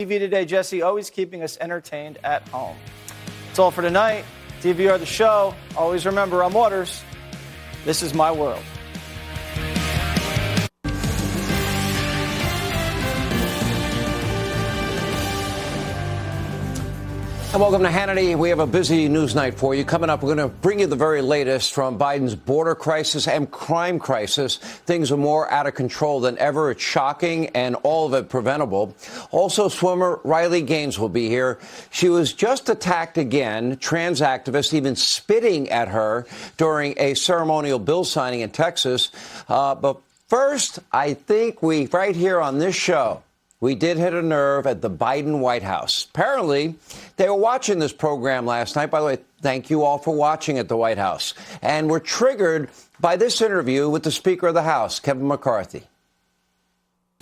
TV today, Jesse, always keeping us entertained at home. That's all for tonight. DVR the show. Always remember, I'm Waters. This is my world. And welcome to Hannity. We have a busy news night for you. Coming up, we're going to bring you the very latest from Biden's border crisis and crime crisis. Things are more out of control than ever. It's shocking and all of it preventable. Also, swimmer Riley Gaines will be here. She was just attacked again, trans activists even spitting at her during a ceremonial bill signing in Texas. But first, I think right here on this show, we did hit a nerve at the Biden White House. Apparently, they were watching this program last night. By the way, thank you all for watching at the White House. And were triggered by this interview with the Speaker of the House, Kevin McCarthy.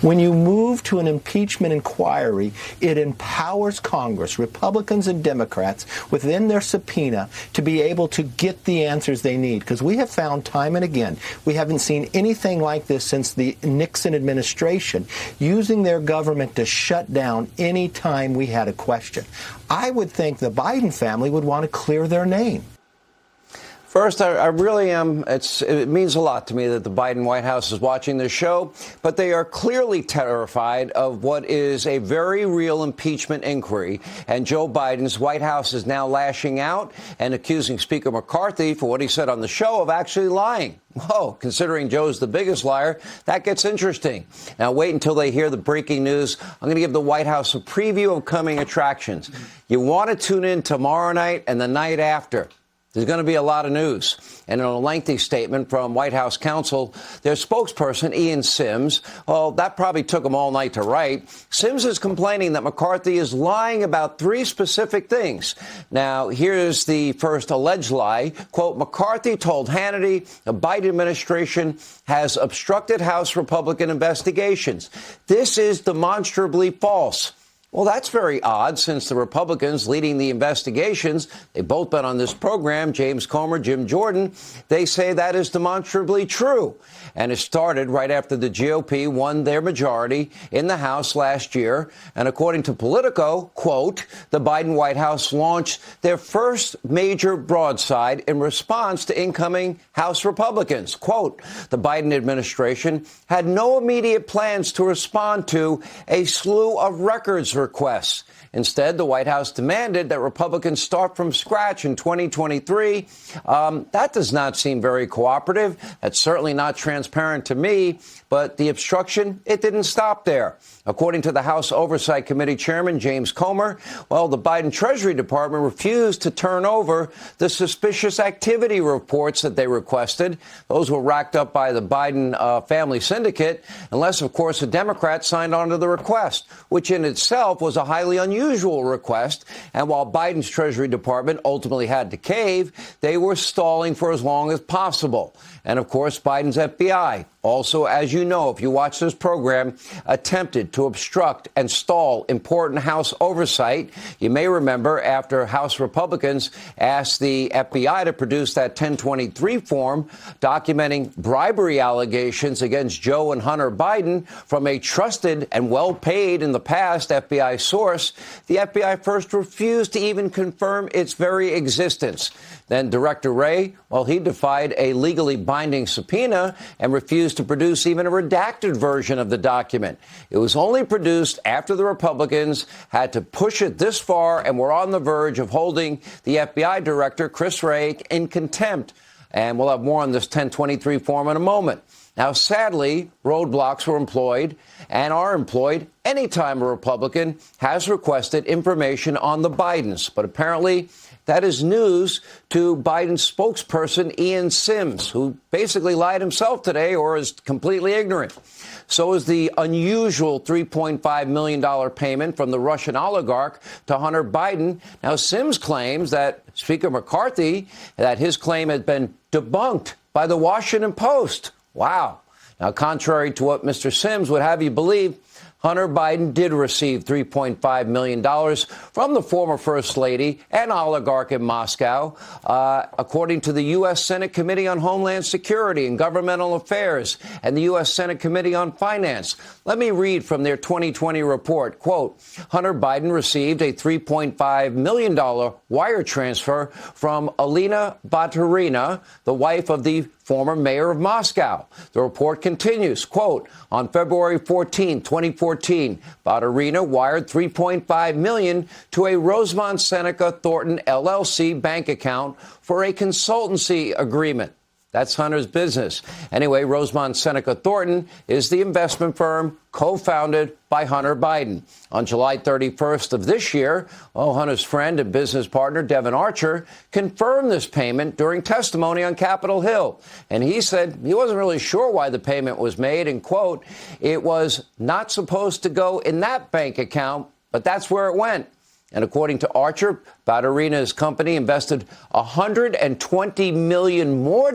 When you move to an impeachment inquiry, it empowers Congress, Republicans and Democrats, within their subpoena to be able to get the answers they need. Because we have found time and again, we haven't seen anything like this since the Nixon administration, using their government to shut down any time we had a question. I would think the Biden family would want to clear their name. First, I really am. It means a lot to me that the Biden White House is watching this show, but they are clearly terrified of what is a very real impeachment inquiry. And Joe Biden's White House is now lashing out and accusing Speaker McCarthy for what he said on the show of actually lying. Whoa, considering Joe's the biggest liar, that gets interesting. Now, wait until they hear the breaking news. I'm going to give the White House a preview of coming attractions. You want to tune in tomorrow night and the night after. There's going to be a lot of news. And in a lengthy statement from White House counsel, their spokesperson, Ian Sims, well, that probably took him all night to write. Sims is complaining that McCarthy is lying about three specific things. Now, here's the first alleged lie. Quote, McCarthy told Hannity the Biden administration has obstructed House Republican investigations. This is demonstrably false. Well, that's very odd, since the Republicans leading the investigations, they've both been on this program, James Comer, Jim Jordan, they say that is demonstrably true. And it started right after the GOP won their majority in the House last year. And according to Politico, quote, the Biden White House launched their first major broadside in response to incoming House Republicans. Quote, the Biden administration had no immediate plans to respond to a slew of records requests. Instead, the White House demanded that Republicans start from scratch in 2023. That does not seem very cooperative. That's certainly not transparent to me. But the obstruction, it didn't stop there. According to the House Oversight Committee Chairman James Comer, well, the Biden Treasury Department refused to turn over the suspicious activity reports that they requested. Those were racked up by the Biden family syndicate, unless, of course, a Democrat signed on to the request, which in itself was a highly unusual request. And while Biden's Treasury Department ultimately had to cave, they were stalling for as long as possible. And, of course, Biden's FBI also, as you know, if you watch this program, attempted to obstruct and stall important House oversight. You may remember after House Republicans asked the FBI to produce that 1023 form documenting bribery allegations against Joe and Hunter Biden from a trusted and well-paid in the past FBI source, the FBI first refused to even confirm its very existence. Then Director Wray, well, he defied a legally binding subpoena and refused to produce even a redacted version of the document. It was only produced after the Republicans had to push it this far and were on the verge of holding the FBI director, Chris Wray, in contempt. And we'll have more on this 1023 form in a moment. Now, sadly, roadblocks were employed and are employed anytime a Republican has requested information on the Bidens. But apparently, that is news to Biden's spokesperson, Ian Sims, who basically lied himself today or is completely ignorant. So is the unusual $3.5 million payment from the Russian oligarch to Hunter Biden. Now, Sims claims that Speaker McCarthy, that his claim had been debunked by the Washington Post. Wow. Now, contrary to what Mr. Sims would have you believe, Hunter Biden did receive $3.5 million from the former First Lady and oligarch in Moscow, according to the U.S. Senate Committee on Homeland Security and Governmental Affairs and the U.S. Senate Committee on Finance. Let me read from their 2020 report. Quote, Hunter Biden received a $3.5 million wire transfer from Alina Baturina, the wife of the former mayor of Moscow. The report continues, quote, on February 14, 2014, Baturina wired $3.5 million to a Rosemont Seneca Thornton LLC bank account for a consultancy agreement. That's Hunter's business. Anyway, Rosemont Seneca Thornton is the investment firm co-founded by Hunter Biden. On July 31st of this year, Hunter's friend and business partner, Devin Archer, confirmed this payment during testimony on Capitol Hill. And he said he wasn't really sure why the payment was made and, quote, it was not supposed to go in that bank account, but that's where it went. And according to Archer, Baturina's company invested $120 million more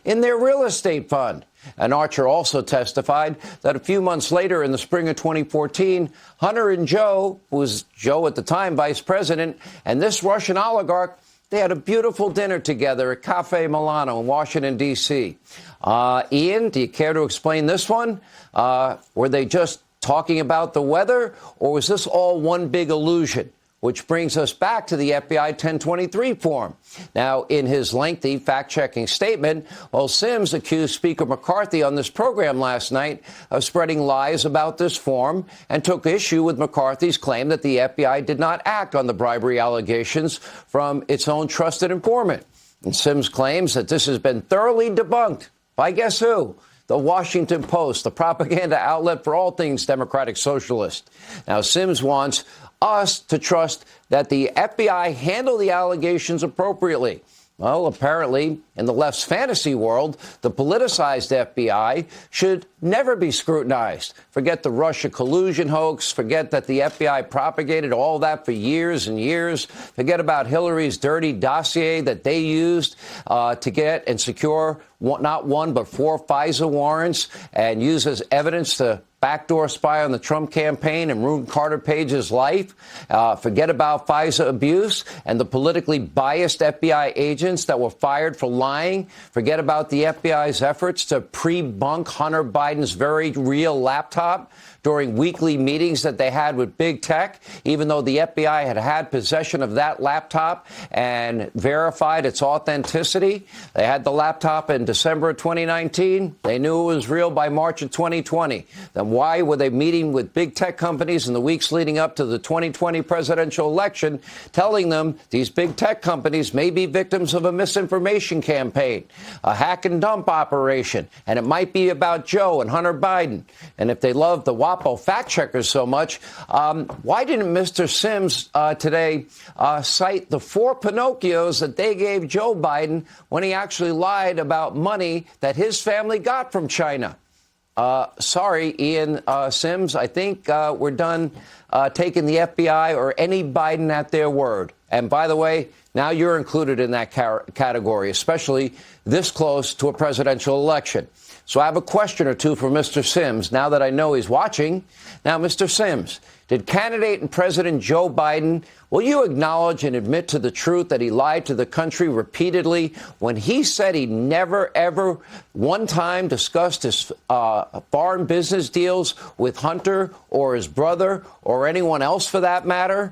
in their real estate fund. And Archer also testified that a few months later, in the spring of 2014, Hunter and Joe, who was Joe at the time vice president, and this Russian oligarch, they had a beautiful dinner together at Cafe Milano in Washington, D.C. Ian, do you care to explain this one? Were they just talking about the weather, or was this all one big illusion? Which brings us back to the FBI 1023 form. Now, in his lengthy fact-checking statement, Sims accused Speaker McCarthy on this program last night of spreading lies about this form and took issue with McCarthy's claim that the FBI did not act on the bribery allegations from its own trusted informant. And Sims claims that this has been thoroughly debunked by guess who? The Washington Post, the propaganda outlet for all things Democratic Socialist. Now, Sims wants us to trust that the FBI handled the allegations appropriately. Well, apparently, in the left's fantasy world, the politicized FBI should never be scrutinized. Forget the Russia collusion hoax. Forget that the FBI propagated all that for years and years. Forget about Hillary's dirty dossier that they used to get and secure not one but 4 FISA warrants and use as evidence to backdoor spy on the Trump campaign and ruin Carter Page's life. Forget about FISA abuse and the politically biased FBI agents that were fired for lying. Forget about the FBI's efforts to pre-bunk Hunter Biden's very real laptop during weekly meetings that they had with big tech, even though the FBI had possession of that laptop and verified its authenticity. They had the laptop in December of 2019. They knew it was real by March of 2020. Then why were they meeting with big tech companies in the weeks leading up to the 2020 presidential election, telling them these big tech companies may be victims of a misinformation campaign, a hack and dump operation, and it might be about Joe and Hunter Biden? And if they love the WAPO fact checkers so much, why didn't Mr. Sims today cite the 4 Pinocchios that they gave Joe Biden when he actually lied about money that his family got from China? Sorry, Ian Sims, I think we're done taking the FBI or any Biden at their word. And by the way, now you're included in that category, especially this close to a presidential election. So I have a question or two for Mr. Sims, now that I know he's watching. Now, Mr. Sims, did candidate and President Joe Biden, will you acknowledge and admit to the truth that he lied to the country repeatedly when he said he never, ever one time discussed his foreign business deals with Hunter or his brother or anyone else for that matter?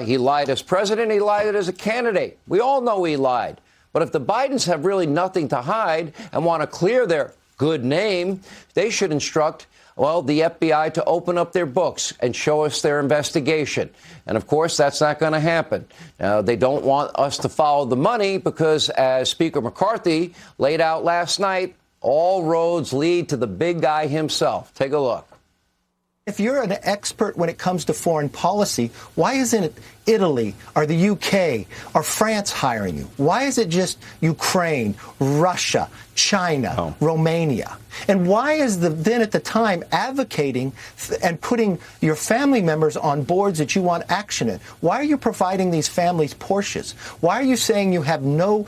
He lied as president. He lied as a candidate. We all know he lied. But if the Bidens have really nothing to hide and want to clear their good name, they should instruct, the FBI to open up their books and show us their investigation. And, of course, that's not going to happen. They don't want us to follow the money because, as Speaker McCarthy laid out last night, all roads lead to the big guy himself. Take a look. If you're an expert when it comes to foreign policy, why isn't it Italy or the UK or France hiring you? Why is it just Ukraine, Russia, China, Romania? And why is then at the time advocating and putting your family members on boards that you want action in? Why are you providing these families Porsches? Why are you saying you have no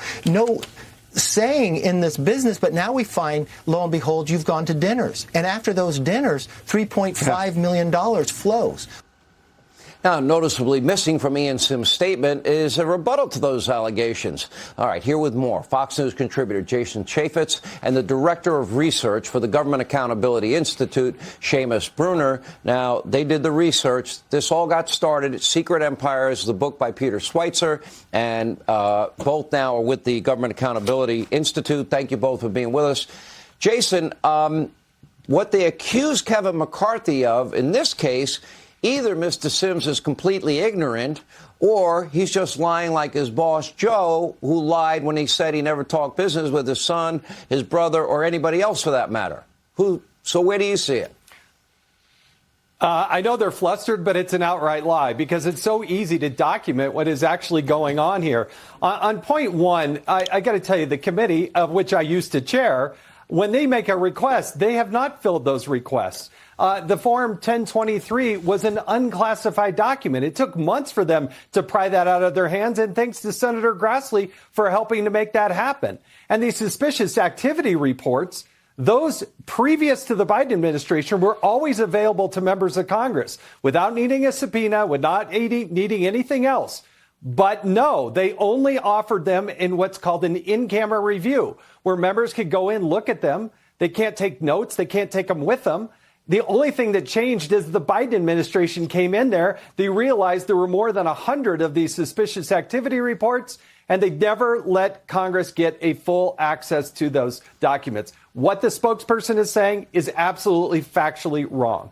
saying in this business, but now we find, lo and behold, you've gone to dinners. And after those dinners, $3.5 million flows. Now, noticeably missing from Ian Sim's statement is a rebuttal to those allegations. All right, here with more, Fox News contributor Jason Chaffetz and the director of research for the Government Accountability Institute, Seamus Bruner. Now, they did the research. This all got started at Secret Empires, the book by Peter Schweitzer, and both now are with the Government Accountability Institute. Thank you both for being with us. Jason, what they accuse Kevin McCarthy of in this case, either Mr. Sims is completely ignorant or he's just lying like his boss, Joe, who lied when he said he never talked business with his son, his brother, or anybody else for that matter. So where do you see it? I know they're flustered, but it's an outright lie because it's so easy to document what is actually going on here. On point one, I got to tell you, the committee of which I used to chair, when they make a request, they have not filled those requests. The Form 1023 was an unclassified document. It took months for them to pry that out of their hands, and thanks to Senator Grassley for helping to make that happen. And these suspicious activity reports, those previous to the Biden administration, were always available to members of Congress without needing a subpoena, without needing anything else. But no, they only offered them in what's called an in-camera review, where members could go in, look at them. They can't take notes. They can't take them with them. The only thing that changed is the Biden administration came in there. They realized there were more than 100 of these suspicious activity reports, and they never let Congress get a full access to those documents. What the spokesperson is saying is absolutely factually wrong.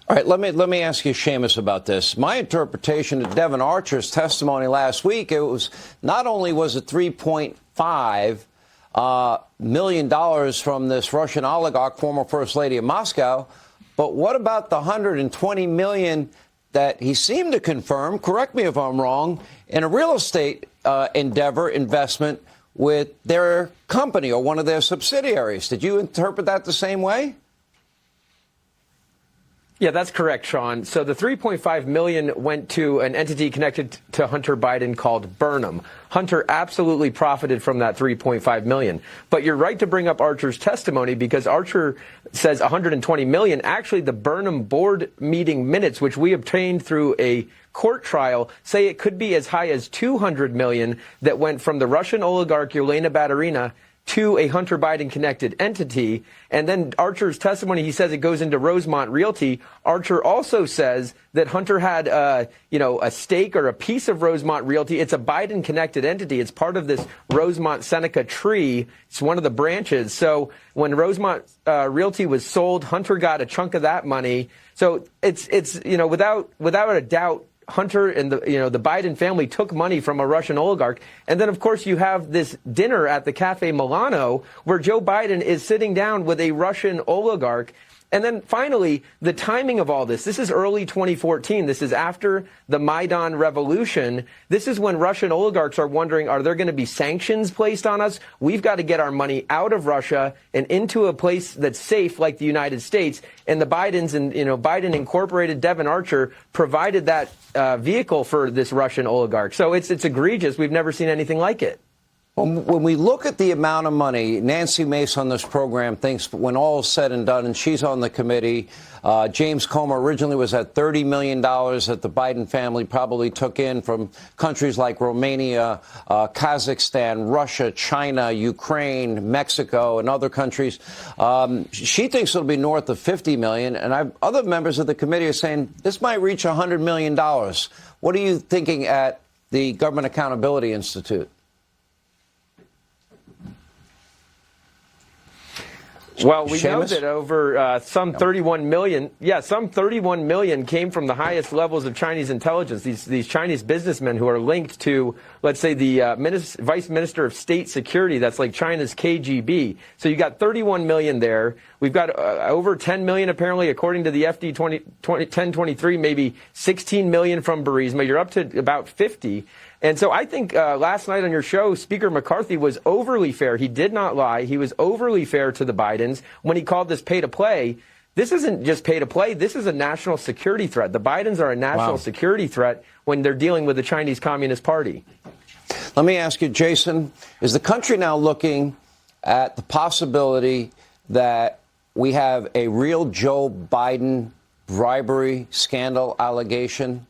All right, let me ask you, Seamus, about this. My interpretation of Devin Archer's testimony last week, it was not only was it $3.5 million from this Russian oligarch, former First Lady of Moscow, but what about the $120 million that he seemed to confirm, correct me if I'm wrong, in a real estate investment with their company or one of their subsidiaries? Did you interpret that the same way? Yeah, that's correct, Sean. So the $3.5 million went to an entity connected to Hunter Biden called Burnham. Hunter absolutely profited from that $3.5 million. But you're right to bring up Archer's testimony because Archer says $120 million. Actually, the Burnham board meeting minutes, which we obtained through a court trial, say it could be as high as $200 million that went from the Russian oligarch Yelena Baturina to a Hunter Biden-connected entity. And then Archer's testimony, he says it goes into Rosemont Realty. Archer also says that Hunter had, a stake or a piece of Rosemont Realty. It's a Biden-connected entity. It's part of this Rosemont Seneca tree. It's one of the branches. So when Rosemont Realty was sold, Hunter got a chunk of that money. So it's without a doubt, Hunter and the Biden family took money from a Russian oligarch. And then, of course, you have this dinner at the Cafe Milano where Joe Biden is sitting down with a Russian oligarch. And then finally, the timing of all this. This is early 2014. This is after the Maidan revolution. This is when Russian oligarchs are wondering, are there going to be sanctions placed on us? We've got to get our money out of Russia and into a place that's safe like the United States. And the Bidens and, Biden Incorporated, Devin Archer, provided that vehicle for this Russian oligarch. So it's egregious. We've never seen anything like it. When we look at the amount of money, Nancy Mace on this program thinks when all is said and done, and she's on the committee, James Comer originally was at $30 million that the Biden family probably took in from countries like Romania, Kazakhstan, Russia, China, Ukraine, Mexico, and other countries. She thinks it'll be north of $50 million, and other members of the committee are saying this might reach $100 million. What are you thinking at the Government Accountability Institute? Well, we know Seamus? that over some 31 million came from the highest levels of Chinese intelligence. These Chinese businessmen who are linked to, let's say, the Vice Minister of State Security. That's like China's KGB. So you got 31 million there. We've got over 10 million, apparently, according to the FD 1023, maybe 16 million from Burisma. You're up to about 50. And so I think last night on your show, Speaker McCarthy was overly fair. He did not lie. He was overly fair to the Bidens when he called this pay to play. This isn't just pay to play. This is a national security threat. The Bidens are a national security threat when they're dealing with the Chinese Communist Party. Let me ask you, Jason, is the country now looking at the possibility that we have a real Joe Biden bribery scandal allegation?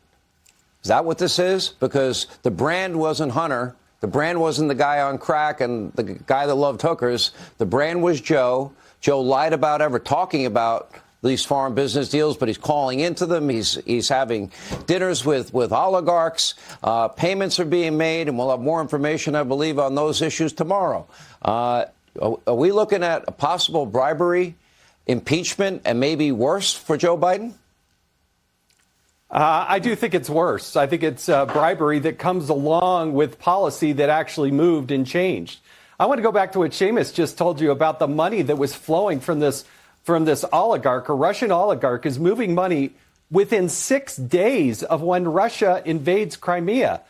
Is that what this is? Because the brand wasn't Hunter. The brand wasn't the guy on crack and the guy that loved hookers. The brand was Joe. Joe lied about ever talking about these foreign business deals, but he's calling into them. He's having dinners with oligarchs. Payments are being made, and we'll have more information, I believe, on those issues tomorrow. Are we looking at a possible bribery, impeachment, and maybe worse for Joe Biden? I do think it's worse. I think it's bribery that comes along with policy that actually moved and changed. I want to go back to what Seamus just told you about the money that was flowing from this oligarch. A Russian oligarch is moving money within 6 days of when Russia invades Crimea.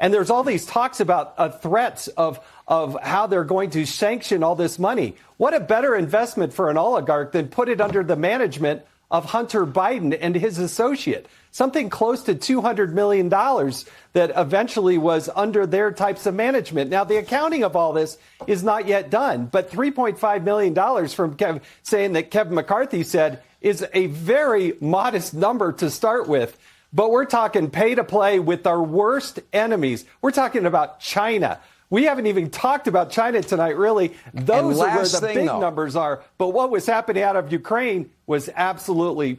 And there's all these talks about threats of how they're going to sanction all this money. What a better investment for an oligarch than put it under the management of Hunter Biden and his associate. Something close to $200 million that eventually was under their types of management. Now, the accounting of all this is not yet done, but $3.5 million from saying that Kevin McCarthy said is a very modest number to start with. But we're talking pay to play with our worst enemies. We're talking about China. We haven't even talked about China tonight, really. Those are where the big numbers are. But what was happening out of Ukraine was absolutely,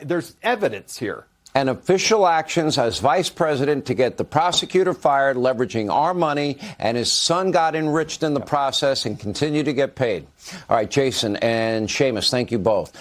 there's evidence here. And official actions as vice president to get the prosecutor fired, leveraging our money, and his son got enriched in the process and continue to get paid. All right, Jason and Seamus, thank you both.